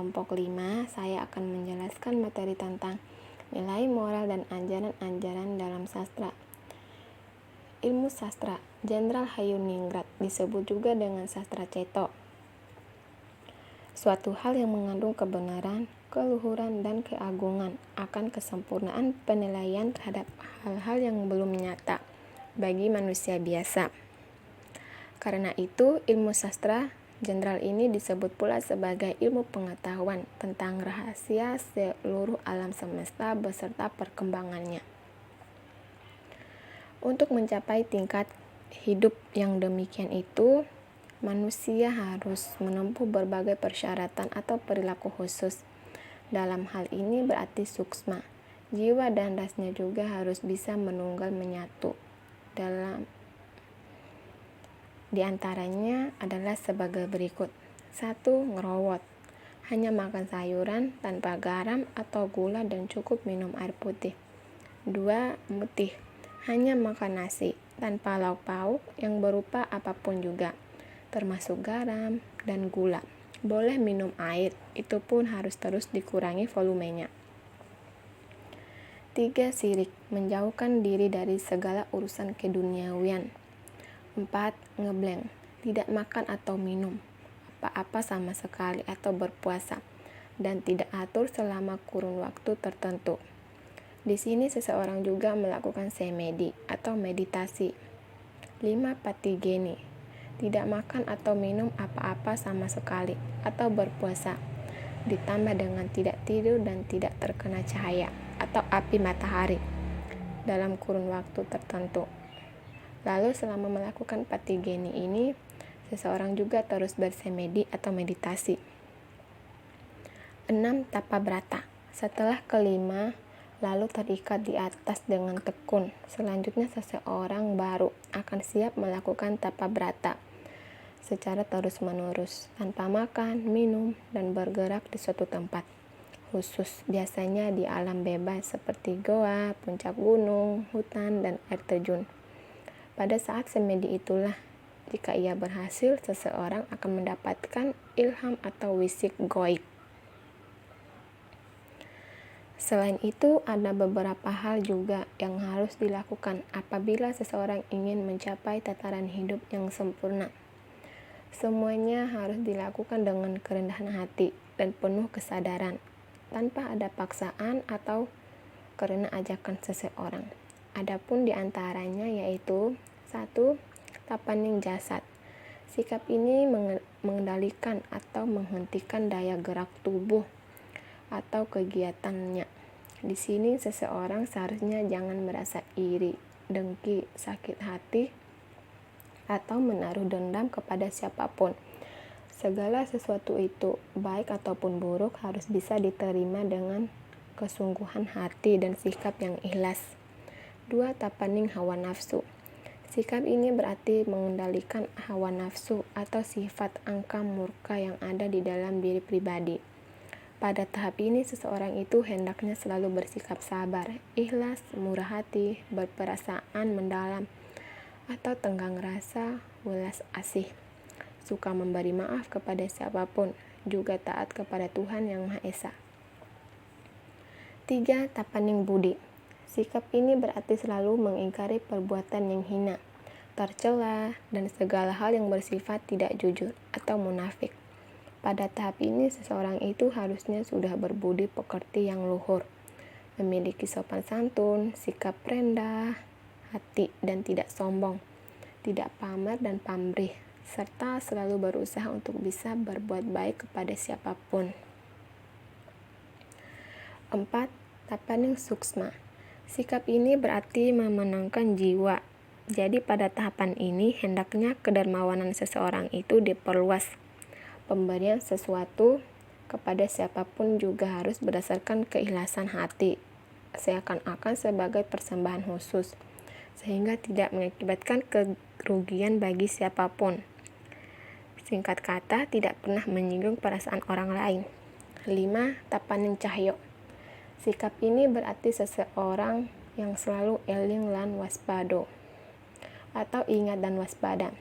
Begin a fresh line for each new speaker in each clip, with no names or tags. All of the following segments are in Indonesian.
kelompok 5, saya akan menjelaskan materi tentang nilai moral dan ajaran-ajaran dalam sastra. Ilmu sastra, Jenderal Hayuningrat, disebut juga dengan sastra ceto. Suatu hal yang mengandung kebenaran, keluhuran, dan keagungan akan kesempurnaan penilaian terhadap hal-hal yang belum nyata bagi manusia biasa. Karena itu, ilmu sastra Jenderal ini disebut pula sebagai ilmu pengetahuan tentang rahasia seluruh alam semesta beserta perkembangannya. Untuk mencapai tingkat hidup yang demikian itu, manusia harus menempuh berbagai persyaratan atau perilaku khusus. Dalam hal ini berarti suksma. Jiwa dan rasnya juga harus bisa menunggal menyatu. Di antaranya adalah sebagai berikut. 1. Ngerowot. Hanya makan sayuran tanpa garam atau gula dan cukup minum air putih. 2. Mutih. Hanya makan nasi tanpa lauk pauk yang berupa apapun juga, termasuk garam dan gula. Boleh minum air, itu pun harus terus dikurangi volumenya. 3. Sirik. Menjauhkan diri dari segala urusan keduniawian. 4. Ngeblank. Tidak makan atau minum apa-apa sama sekali atau berpuasa dan tidak atur selama kurun waktu tertentu. Di sini seseorang juga melakukan semedi atau meditasi. 5. Patigeni. Tidak makan atau minum apa-apa sama sekali atau berpuasa, ditambah dengan tidak tidur dan tidak terkena cahaya atau api matahari dalam kurun waktu tertentu. Lalu selama melakukan patigeni ini, seseorang juga terus bersemedi atau meditasi. 6. Tapa brata. Setelah kelima, lalu terikat di atas dengan tekun. Selanjutnya seseorang baru akan siap melakukan tapa brata secara terus-menerus, tanpa makan, minum, dan bergerak di suatu tempat khusus, biasanya di alam bebas seperti goa, puncak gunung, hutan, dan air terjun. Pada saat semedi itulah, jika ia berhasil, seseorang akan mendapatkan ilham atau wisik goib. Selain itu, ada beberapa hal juga yang harus dilakukan apabila seseorang ingin mencapai tataran hidup yang sempurna. Semuanya harus dilakukan dengan kerendahan hati dan penuh kesadaran, tanpa ada paksaan atau karena ajakan seseorang. Adapun di antaranya yaitu 1. Tapaning jasad. Sikap ini mengendalikan atau menghentikan daya gerak tubuh atau kegiatannya. Di sini seseorang seharusnya jangan merasa iri, dengki, sakit hati, atau menaruh dendam kepada siapapun. Segala sesuatu itu, baik ataupun buruk, harus bisa diterima dengan kesungguhan hati dan sikap yang ikhlas. 2. Tapaning hawa nafsu. Sikap ini berarti mengendalikan hawa nafsu atau sifat angka murka yang ada di dalam diri pribadi. Pada tahap ini, seseorang itu hendaknya selalu bersikap sabar, ikhlas, murah hati, berperasaan mendalam, atau tenggang rasa, welas asih, suka memberi maaf kepada siapapun, juga taat kepada Tuhan Yang Maha Esa. 3. Tapaning budi. Sikap ini berarti selalu mengingkari perbuatan yang hina, tercela, dan segala hal yang bersifat tidak jujur atau munafik. Pada tahap ini, seseorang itu harusnya sudah berbudi pekerti yang luhur, memiliki sopan santun, sikap rendah hati dan tidak sombong, tidak pamer dan pamrih, serta selalu berusaha untuk bisa berbuat baik kepada siapapun. 4. Tapaning suksma. Sikap ini berarti memenangkan jiwa. Jadi pada tahapan ini hendaknya kedermawanan seseorang itu diperluas. Pemberian sesuatu kepada siapapun juga harus berdasarkan keikhlasan hati, seakan-akan sebagai persembahan khusus, sehingga tidak mengakibatkan kerugian bagi siapapun. Singkat kata, tidak pernah menyinggung perasaan orang lain. 5. Tapaning cahyo. Sikap ini berarti seseorang yang selalu eling lan waspado atau ingat dan waspada,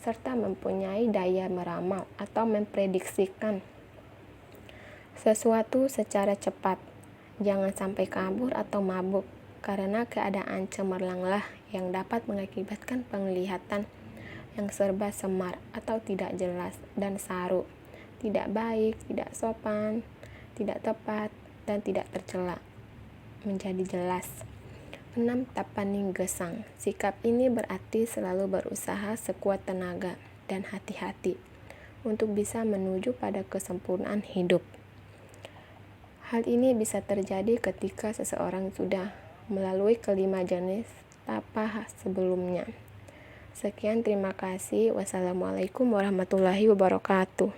serta mempunyai daya meramal atau memprediksikan sesuatu secara cepat. Jangan sampai kabur atau mabuk, karena keadaan cemerlanglah yang dapat mengakibatkan penglihatan yang serba semar atau tidak jelas dan saru, tidak baik, tidak sopan, tidak tepat, dan tidak tercela menjadi jelas. 6. Tapaning gesang. Sikap ini berarti selalu berusaha sekuat tenaga dan hati-hati untuk bisa menuju pada kesempurnaan hidup. Hal ini bisa terjadi ketika seseorang sudah melalui kelima jenis tapa sebelumnya. Sekian, terima kasih. Wassalamualaikum warahmatullahi wabarakatuh.